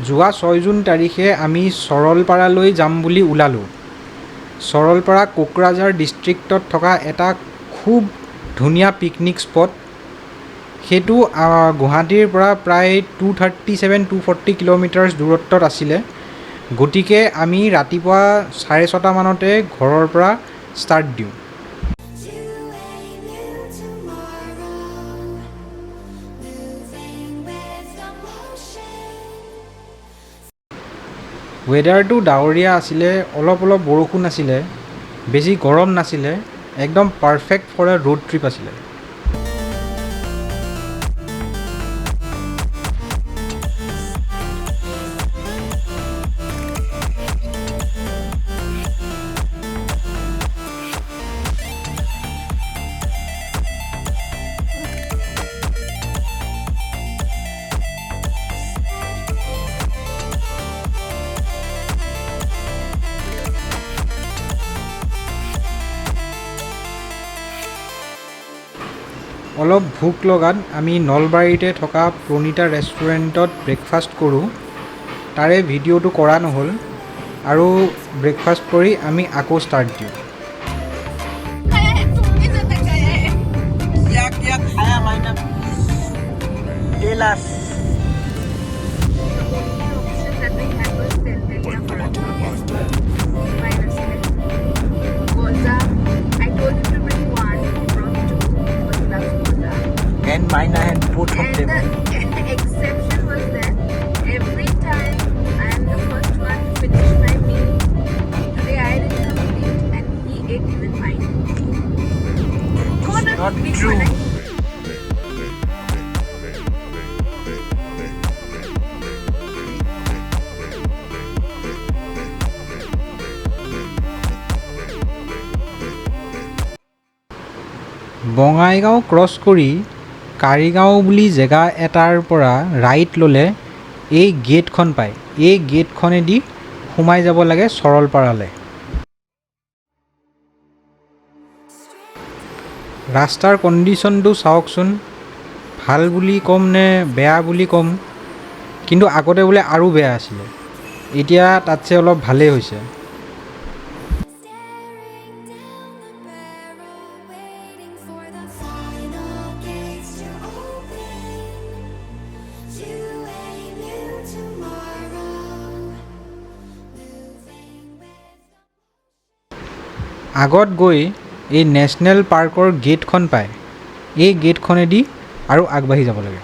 যোৱা 6 জুন তাৰিখে আমি সৰলপাৰালৈ যাম বুলি ওলালোঁ। সৰলপাৰা কোকৰাঝাৰ ডিষ্ট্ৰিক্টত থকা এটা খুব ধুনীয়া পিকনিক স্পট। সেইটো গুৱাহাটীৰ পৰা প্ৰায় 240 কিলোমিটাৰ দূৰত্বত আছিলে। গতিকে আমি ৰাতিপুৱা 6:30 মানতে ঘৰৰ পৰা ষ্টাৰ্ট দিওঁ। ৱেডাৰটো ডাৱৰীয়া আছিলে, অলপ বৰষুণ আছিলে, বেছি গৰম নাছিলে, একদম perfect for a road trip আছিলে। অলপ ভোক লগাত আমি নলবাৰীতে থকা প্ৰণীতা ৰেষ্টুৰেণ্টত ব্ৰেকফাষ্ট কৰোঁ। তাৰে ভিডিঅ'টো কৰা নহ'ল আৰু ব্ৰেকফাষ্ট কৰি আমি আকৌ ষ্টাৰ্ট দিওঁ। क्या खाया मैंने केलास and mine I had both of them. And the exception was that every time I am the first one to finish my meal. Today I didn't complete and he ate even mine. Not true. Bongaigaon cross কৰি কাৰিগাঁও বুলি জেগা এটাৰ পৰা right ল'লে এই গেটখন পায়। এই গেটখনেদি সোমাই যাব লাগে সৰলপাৰালৈ। ৰাস্তাৰ কণ্ডিশ্যনটো চাওকচোন, ভাল বুলি ক'ম নে বেয়া বুলি ক'ম, কিন্তু আগতে বোলে আৰু বেয়া আছিলে, এতিয়া তাতছে অলপ ভালেই হৈছে। আগত গৈ এই নেশ্যনেল পাৰ্কৰ গেটখন পায়। এই গেটখনেদি আৰু আগবাঢ়ি যাব লাগে।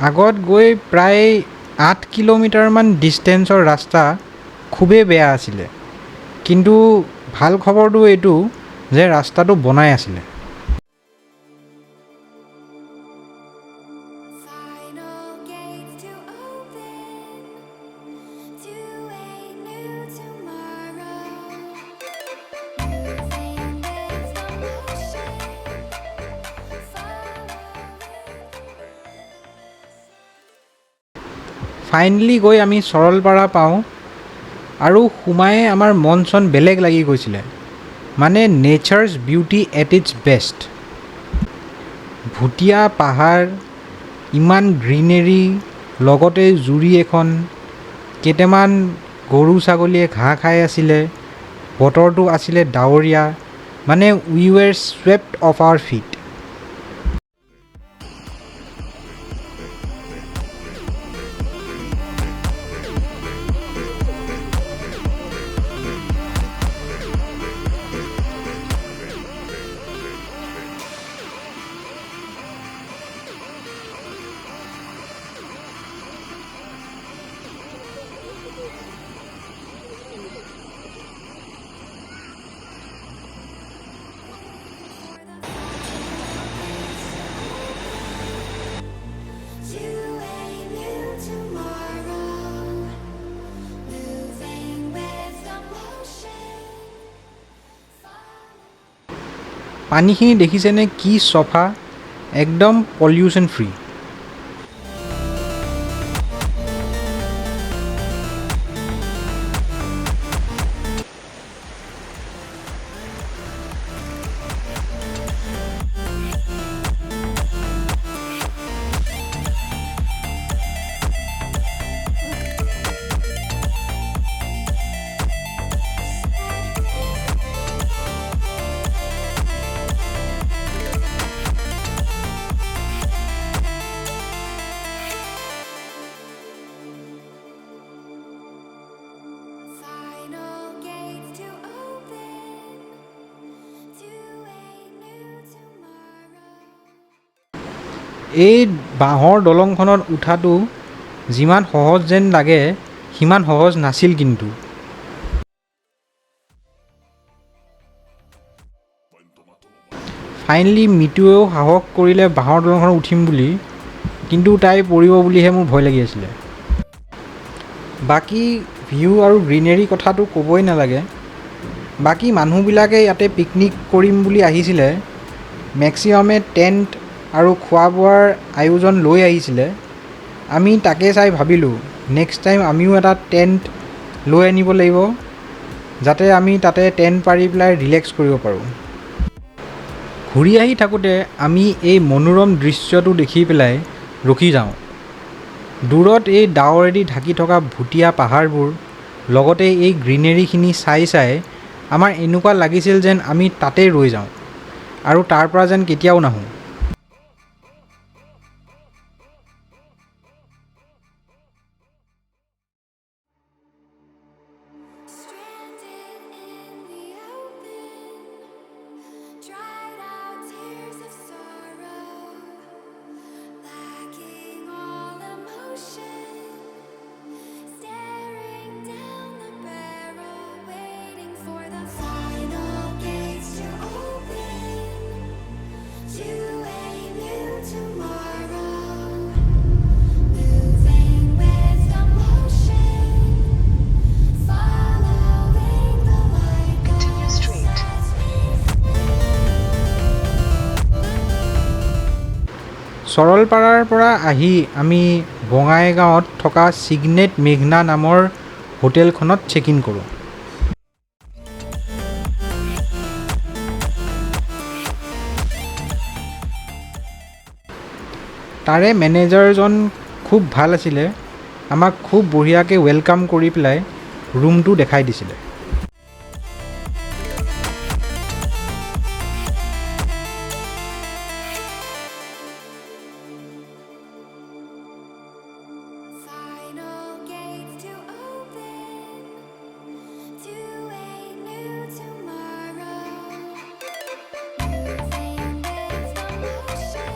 আগত গৈ প্ৰায় 8 কিলোমিটাৰমান ডিষ্টেঞ্চৰ ৰাস্তা খুবেই বেয়া আছিলে, কিন্তু ভাল খবৰটো এইটো যে ৰাস্তাটো বনাই আছিলে। ফাইনেলি গৈ আমি সৰলপাৰা পাওঁ আৰু সোমাই আমাৰ মন চন বেলেগ লাগি গৈছিলে। মানে nature's beauty at its best. ভুটীয়া পাহাৰ, ইমান গ্ৰীনেৰী, লগতে জুৰি এখন, কেইটামান গৰু ছাগলীয়ে ঘাঁহ খাই আছিলে, বতৰটো আছিলে ডাৱৰীয়া, মানে উই ৱেৰ স্ৱেপ্ট অফ আৱাৰ ফিট। পানীখিনি দেখিছেনে কি চফা, একদম pollution free. Final gates to open to a new tomorrow. এই বাঁহৰ দলংখনত উঠাটো যিমান সহজ যেন লাগে সিমান সহজ নাছিল কিন্তু। ফাইনেলি মিতুৱেও সাহস কৰিলে বাঁহৰ দলংখনত উঠিম বুলি, কিন্তু তাই পৰিব বুলিহে মোৰ ভয় লাগি আছিলে। বাকী ভিউ আৰু গ্ৰীনেৰী কথাটো ক'বই নালাগে। বাকী মানুহবিলাকে ইয়াতে পিকনিক কৰিম বুলি আহিছিলে, মেক্সিমামে টেণ্ট আৰু খোৱা বোৱাৰ আয়োজন লৈ আহিছিলে। আমি তাকে চাই ভাবিলোঁ নেক্সট টাইম আমিও এটা টেণ্ট লৈ আনিব লাগিব, যাতে আমি তাতে টেণ্ট পাৰি পেলাই ৰিলেক্স কৰিব পাৰোঁ। ঘূৰি আহি থাকোঁতে আমি এই মনোৰম দৃশ্যটো দেখি পেলাই ৰখি যাওঁ। দূৰত এই ডাৱৰেদি ঢাকি থকা ভুটীয়া পাহাৰবোৰ, লগতে এই গ্ৰীনেৰীখিনি চাই চাই আমাৰ এনেকুৱা লাগিছিল যেন আমি তাতেই ৰৈ যাওঁ আৰু তাৰ পৰা যেন কেতিয়াও নাহোঁ। Stranded in the open, dried out tears of sorrow, lacking all emotion, staring down the barrel, waiting for the final gates to open to a new tomorrow, moving with the motion. Following the light that sets me চৰলপাৰাৰ পৰা আহি আমি বঙাইগাঁৱত থকা Signet মেঘনা নামৰ হোটেলখনত check in কৰোঁ। তাৰে মেনেজাৰজন খুব ভাল আছিলে, আমাক খুব বঢ়িয়াকৈ ৱেলকাম কৰি পেলাই ৰুমটো দেখাই দিছিলে। final gates to open to a new tomorrow, moving with the motion,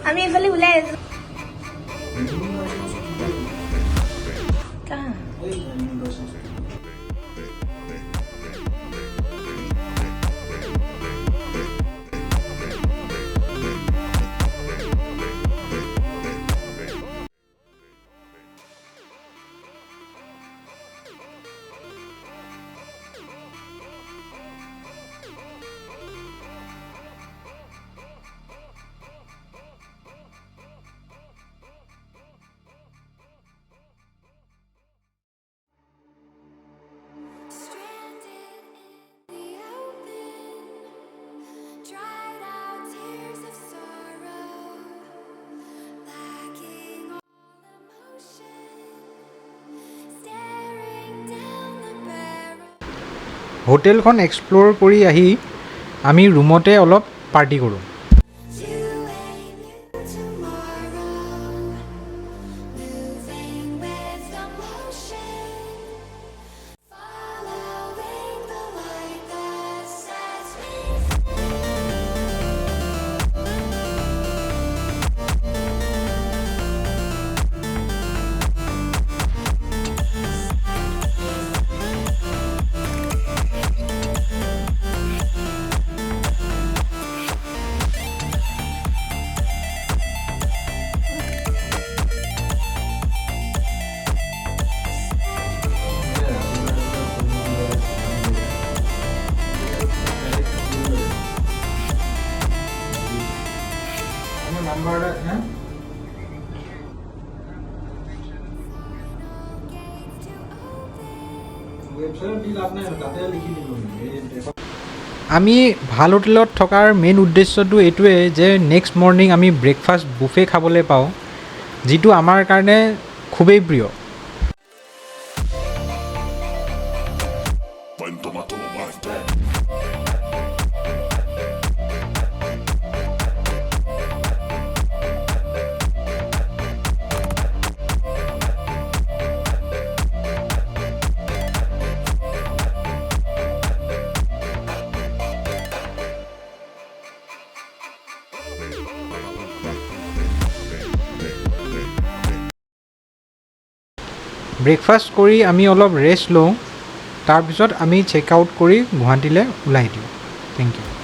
আমি এইফালে ওলাই আছো। stranded in the open, dried out tears of sorrow, lacking all emotion, staring down the barrel. হোটেলখন এক্সপ্ল'ৰ কৰি আহি আমি ৰুমতে অলপ পাৰ্টি কৰোঁ। To a new tomorrow, moving with the motion, following the light that sets me free. আমি ভাল হোটেলত থকাৰ মেইন উদ্দেশ্যটো এইটোৱে যে নেক্সট মৰ্ণিং আমি ব্ৰেকফাষ্ট বুফে খাবলৈ পাওঁ, যিটো আমাৰ কাৰণে খুবেই প্ৰিয়। ব্ৰেকফাষ্ট কৰি আমি অলপ ৰেষ্ট লওঁ, তাৰপিছত আমি চেক আউট কৰি গুৱাহাটীলৈ ওলাই দিওঁ। Thank U.